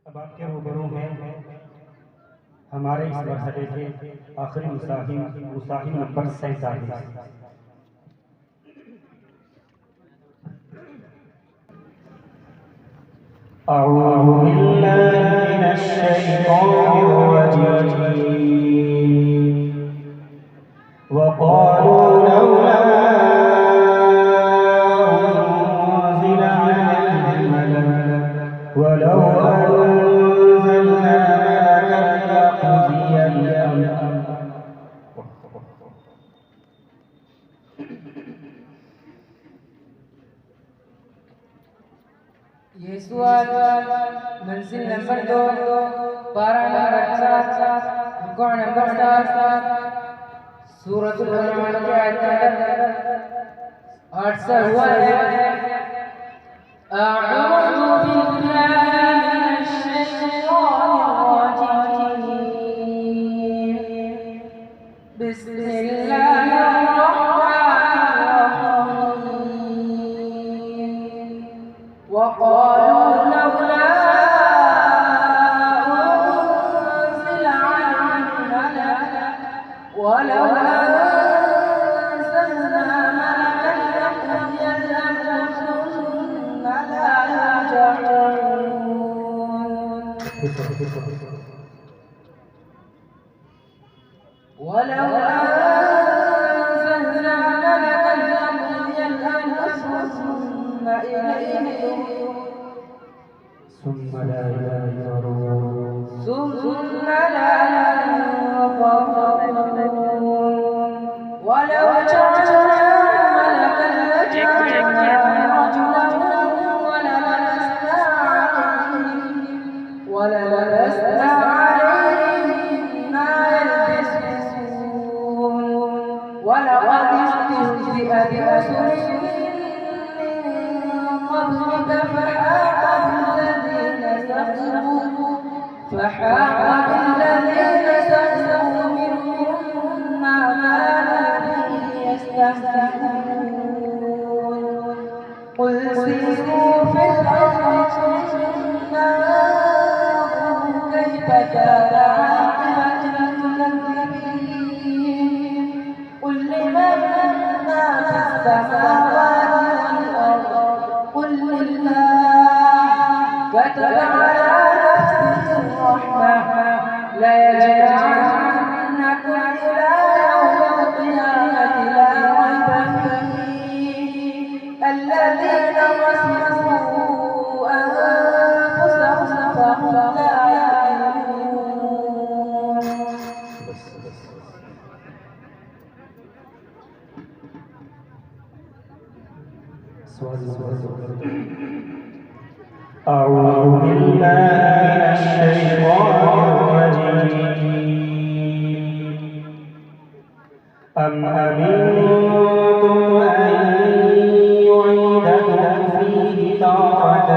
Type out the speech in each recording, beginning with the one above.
अब आपके रूबरू हैं हमारे इस मरहले के आखिरी मुसाहिम नंबर 47। अऊज़ु बिल्लाहि मिनश शैतानिर रजीम वक़ालू लौला उन्ज़िला अलैहि मलक वलौ ये सवाल मंजिल नंबर 2 पारा नंबर 7 रुकू नंबर 7 सूरत अल-रहमान के आयत 8 से हुआ है। अऊज़ु बिल्लाहि मिनश शैतानिर रजीम बिस्मिल्लाहिर وقالوا لولا أنزل عليه ملك ولو أنزلنا ملكا لقضي الأمر ثم لا يرجعون ولو أنزلنا ملكا لقضي الأمر ثم إليه ثم لا ينظرون ولو جعلناه ملكا لجعلناه رجلا وللبسنا عليهم ما يلبسون ولقد استهزئ برسل من قبلك فحاق بالذين سخروا منهم ما كانوا به يستهزئون قل سيروا في الأرض ثم انظروا كيف كان عاقبة المكذبين قل لمن ما في السماوات والأرض قل لله كتب على نفسه الرحمة ليجمعنكم إلى يوم القيامة لا ريب فيه الذين خسروا أنفسهم فهم لا يعلمون. أعوذ بالله من الشيطان الرجيم أم أمنتم أن يعيدكم فيه تارة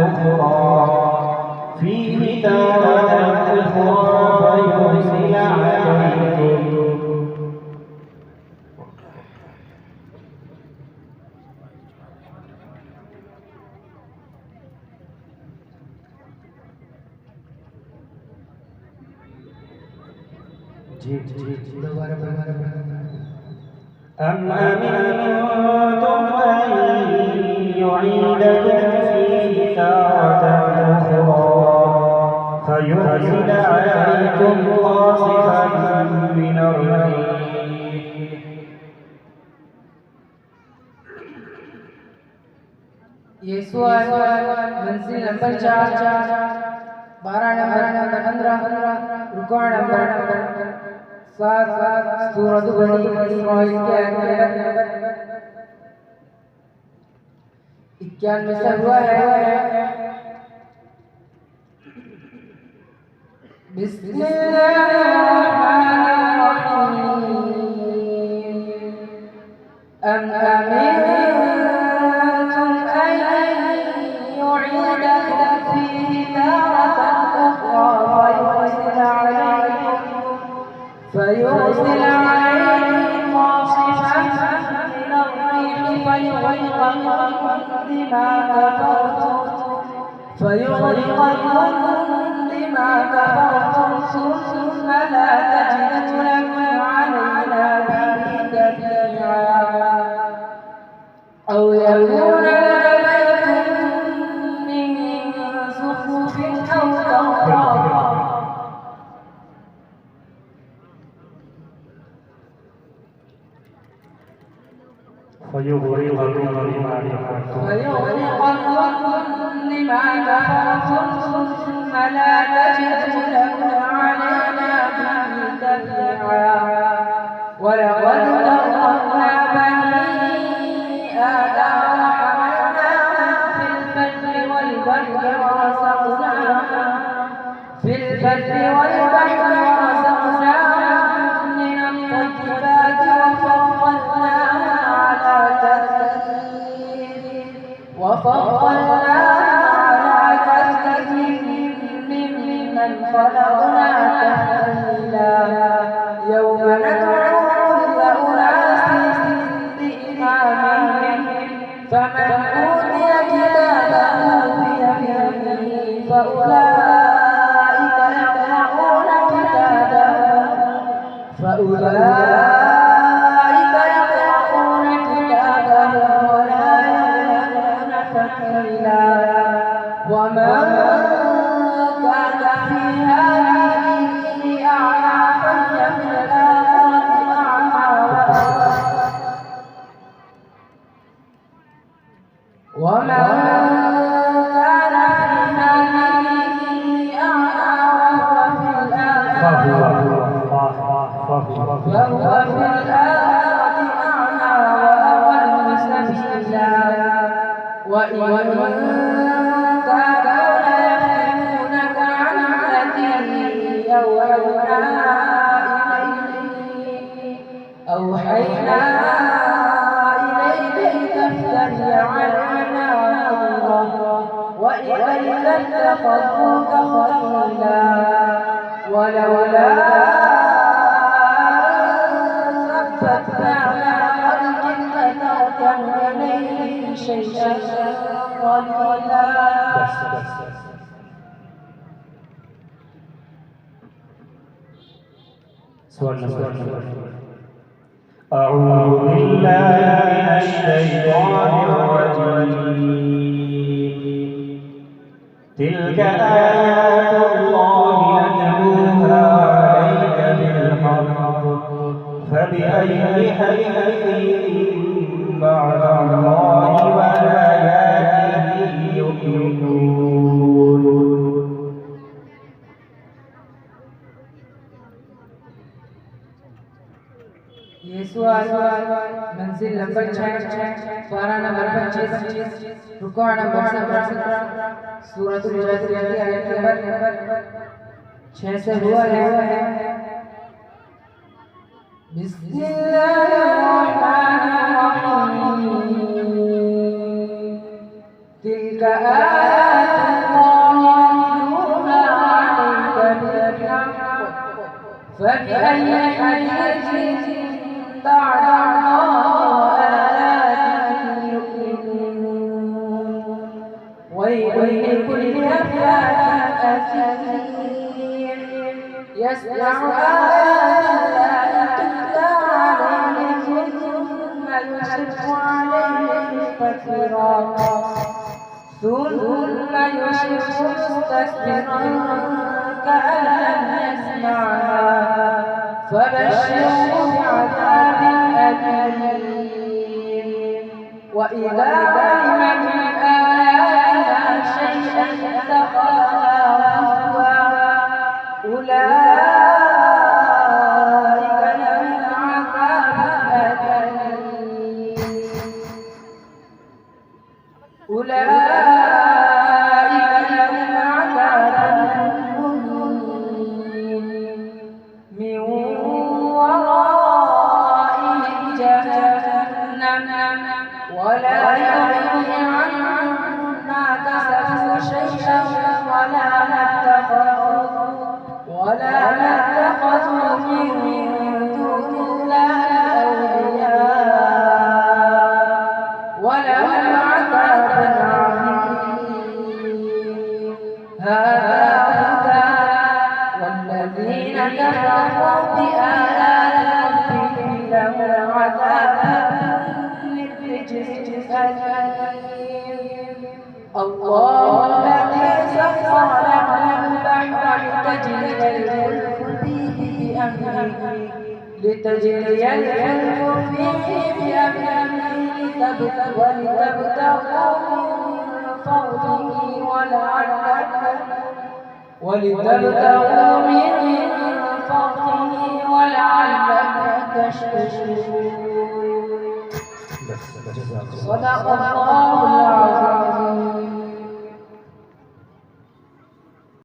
أخرى فيرسل عليكم أم أمنتم أن يعيدكم فيه تارة أخرى فيرسل عليكم قاصفا من الريح ये सवाल मंजिल नंबर 4 12 नंबर 15 रुकू नंबर 7 सूरत बनी इस्राइल के आयत 91 से हुआ है। बिस्मिल्लाहिर्रहमानिर्रहीम अम अमिनतुम अन यु'ीदकुम फीही तारतन उखरा فيرسل عليهم قاصفا من الريح فيغرقكم بما كفرتم فيغرقكم بما كفرتم ثم لا تجدوا لكم علينا به تبيعا أو يكون لنا بيت من زخرف أو ترقى فيغرقكم بما كفرتم ثم لا تجدوا لكم علينا به تبيعا ولقد كرمنا بني آدم وحملناهم في البر والبحر ورزقناهم من الطيبات وفضلناهم على كثير ممن خلقنا تفضيلا يوم ندعو كل أناس بإمامهم فمن أوتي كتابه بيمينه فأولئك يقرؤون كتابهم ولا يظلمون فتيلا ومن كان في هذه أعمى فهي في الآخرة أعمى ومن كان في هذه أعمى وهو في الآخرة أعمى وأضل سبيلا وإن كانوا ليفتنونك عن الذي أوحينا إليك لتفتري علينا غيره وإذا لاتخذوك خليلا ولولا شيئا قليلا أعوذ بالله من الشيطان الرجيم تلك آيات الله نتلوها عليك بالحق فبأي حديث بعد الله وآياته يؤمنون ये सवाल मंजिल नंबर 6 पारा नंबर 25 रुकू नंबर 17 सूरतुल जासिया की आयत नंबर 6 से हुआ है बिस्मिल्लाहिर्रहमानिर्रहीम तिलक आयातुल्लाहि नतलूहा अलैका बिलहक़ फबिअय्यि हदीसिन بعد الله آياته يؤمنون ويل لكل أفاك أثيم يسمع آيات الله تتلى عليه ثم يصر عليه مستكبرا كأن لم يسمعها فبشره بعذاب أليم وإذا علم من آياتنا شيئا اتخذها هزوا أولئك لهم عذاب أليم من ورائهم جهنم ولا يغني عنهم ما كسبوا شيئا ولا اتخذوا من دون الله أولياء ولهم عذاب عظيم الله الذي سخر لكم البحر لتجري الفلك فيه بأمره ولتبتغوا من فضله ولعلكم تشكرون. صدق الله